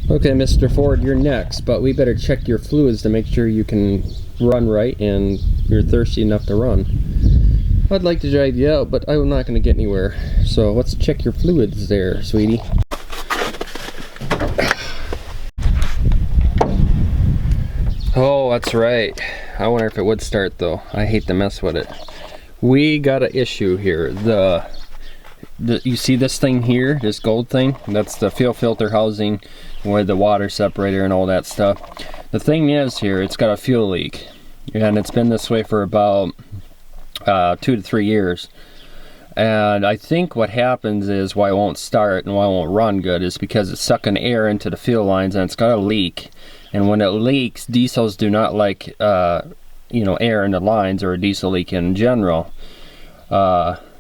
Okay, Mr. Ford, you're next, but we better check your fluids to make sure you can run right and you're thirsty enough to run. I'd like to drive you out, but I'm not going to get anywhere. So let's check your fluids there, sweetie. Oh, that's right. I wonder if it would start though. I hate to mess with it. We got an issue here. You see this thing here, this gold thing? That's the fuel filter housing with the water separator and all that stuff. The thing is here, it's got a fuel leak, and it's been this way for about 2 to 3 years. And I think what happens is why it won't start and why it won't run good is because it's sucking air into the fuel lines and it's got a leak. And when it leaks, diesels do not like you know, air in the lines, or a diesel leak in general.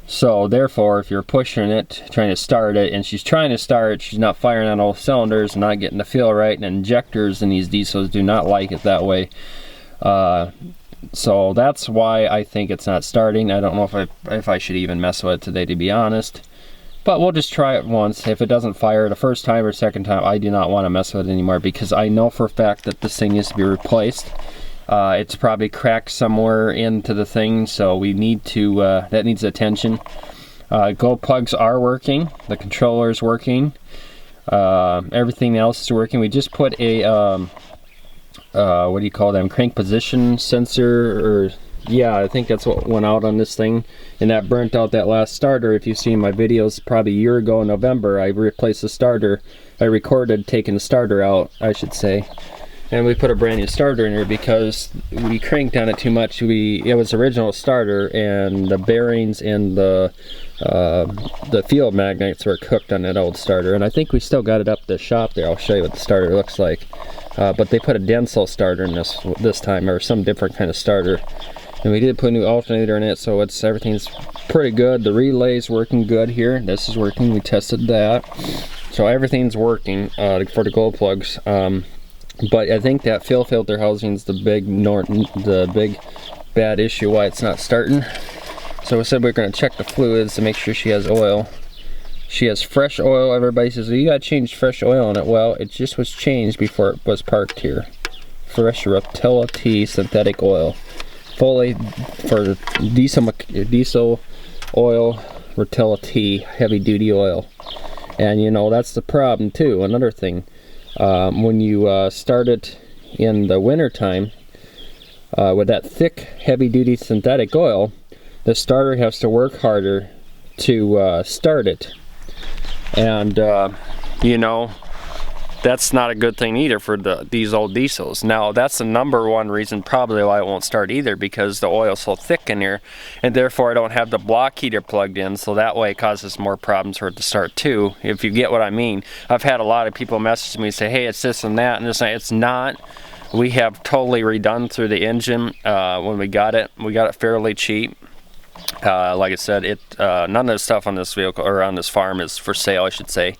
So therefore, if you're pushing it, trying to start it, and she's trying to start, she's not firing on all cylinders, not getting the feel right, and injectors in these diesels do not like it that way. So that's why I think it's not starting. I don't know if I should even mess with it today, to be honest. But we'll just try it once. If it doesn't fire the first time or second time, I do not want to mess with it anymore, because I know for a fact that this thing needs to be replaced. It's probably cracked somewhere into the thing, so we need to, that needs attention. Glow plugs are working, the controller is working, everything else is working. We just put a, what do you call them, crank position sensor, or yeah, I think that's what went out on this thing, and that burnt out that last starter. If you've seen my videos probably a year ago in November, I replaced the starter. I recorded taking the starter out, I should say. And we put a brand new starter in here because we cranked on it too much. It was original starter, and the bearings and the field magnets were cooked on that old starter. And I think we still got it up the shop there. I'll show you what the starter looks like. But they put a Denso starter in this time, or some different kind of starter. And we did put a new alternator in it, so everything's pretty good. The relay's working good here. This is working. We tested that, so everything's working for the glow plugs. But I think that fuel filter housing is the big bad issue why it's not starting. So we said we're going to check the fluids to make sure she has oil. She has fresh oil. Everybody says, well, you got to change fresh oil on it. Well, it just was changed before it was parked here. Fresh Rotella T synthetic oil, fully for diesel oil, Rotella T heavy duty oil. And you know, that's the problem too. Another thing. When you start it in the winter time with that thick heavy-duty synthetic oil, the starter has to work harder to start it, and you know, that's not a good thing either for these old diesels. Now that's the #1 reason probably why it won't start either, because the oil's so thick in here, and therefore I don't have the block heater plugged in, so that way it causes more problems for it to start too, if you get what I mean. I've had a lot of people message me and say, hey, it's this and that, and it's not. We have totally redone through the engine when we got it. We got it fairly cheap. Like I said, none of the stuff on this vehicle, or on this farm, is for sale, I should say.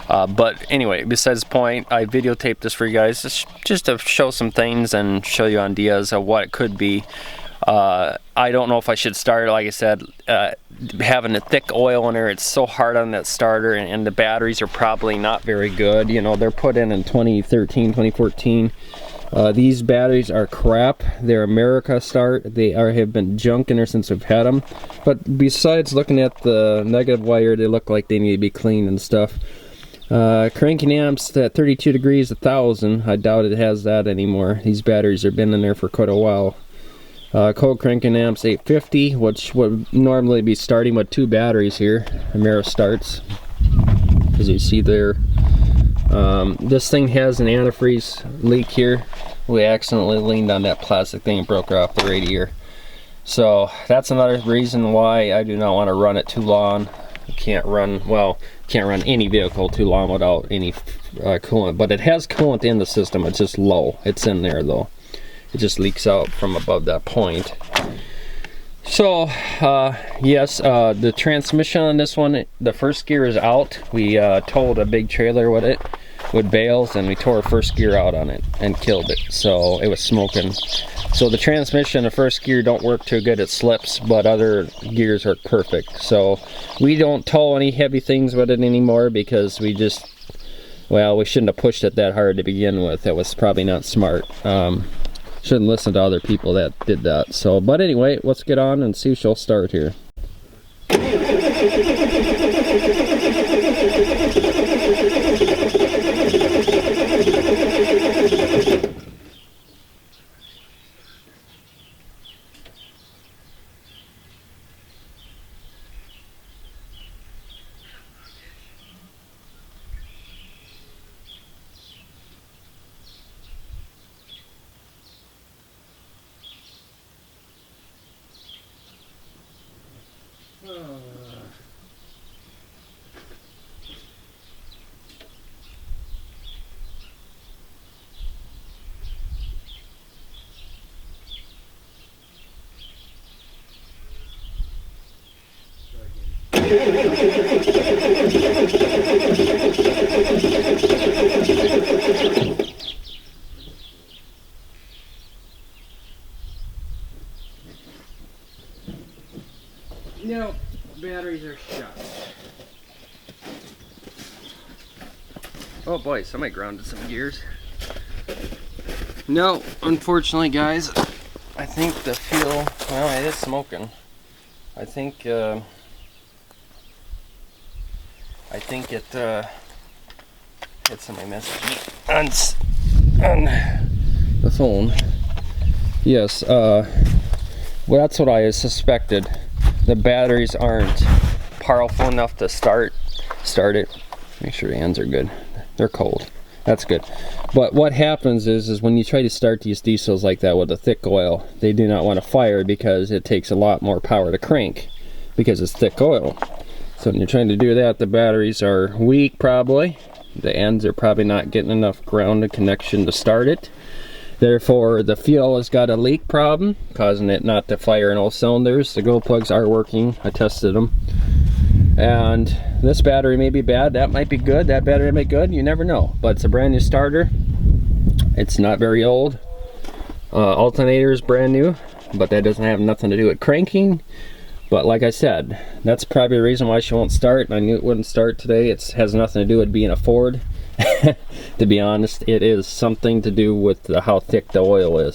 But anyway, besides the point, I videotaped this for you guys just to show some things and show you ideas of what it could be. I don't know if I should start, like I said, having the thick oil in there. It's so hard on that starter, and the batteries are probably not very good. You know, they're put in 2013, 2014. These batteries are crap. They're America Start. They have been junk in there since we've had them. But besides looking at the negative wire, they look like they need to be cleaned and stuff. Cranking amps at 32 degrees 1000. I doubt it has that anymore. These batteries have been in there for quite a while. Cold cranking amps 850, which would normally be starting with 2 batteries here. Amero starts, as you see there. This thing has an antifreeze leak here. We accidentally leaned on that plastic thing and broke off the radiator. So that's another reason why I do not want to run it too long. You can't run any vehicle too long without any coolant. But it has coolant in the system. It's just low. It's in there though. It just leaks out from above that point. So yes, the transmission on this one, the first gear is out. We towed a big trailer with it, with bales, and we tore first gear out on it and killed it. So it was smoking. So the transmission, the first gear don't work too good. It slips, but other gears work perfect. So we don't tow any heavy things with it anymore, because we just Well, we shouldn't have pushed it that hard to begin with. That was probably not smart. Shouldn't listen to other people that did that. So, but anyway, let's get on and see if she'll start here. No, batteries are shot. Oh boy, somebody grounded some gears. No, unfortunately guys, I think the fuel, well, it is smoking. I think it hit somebody message on the phone. Yes, well, that's what I suspected. The batteries aren't powerful enough to start it. Make sure the ends are good. They're cold. That's good. But what happens is when you try to start these diesels like that with a thick oil, they do not want to fire because it takes a lot more power to crank because it's thick oil. So when you're trying to do that, the batteries are weak probably. The ends are probably not getting enough grounded connection to start it. Therefore, the fuel has got a leak problem, causing it not to fire in all cylinders. The glow plugs are working. I tested them. And this battery may be bad. That might be good. That battery might be good. You never know. But it's a brand new starter. It's not very old. Alternator is brand new, but that doesn't have nothing to do with cranking. But like I said, that's probably the reason why she won't start. I knew it wouldn't start today. It has nothing to do with being a Ford. To be honest, it is something to do with how thick the oil is.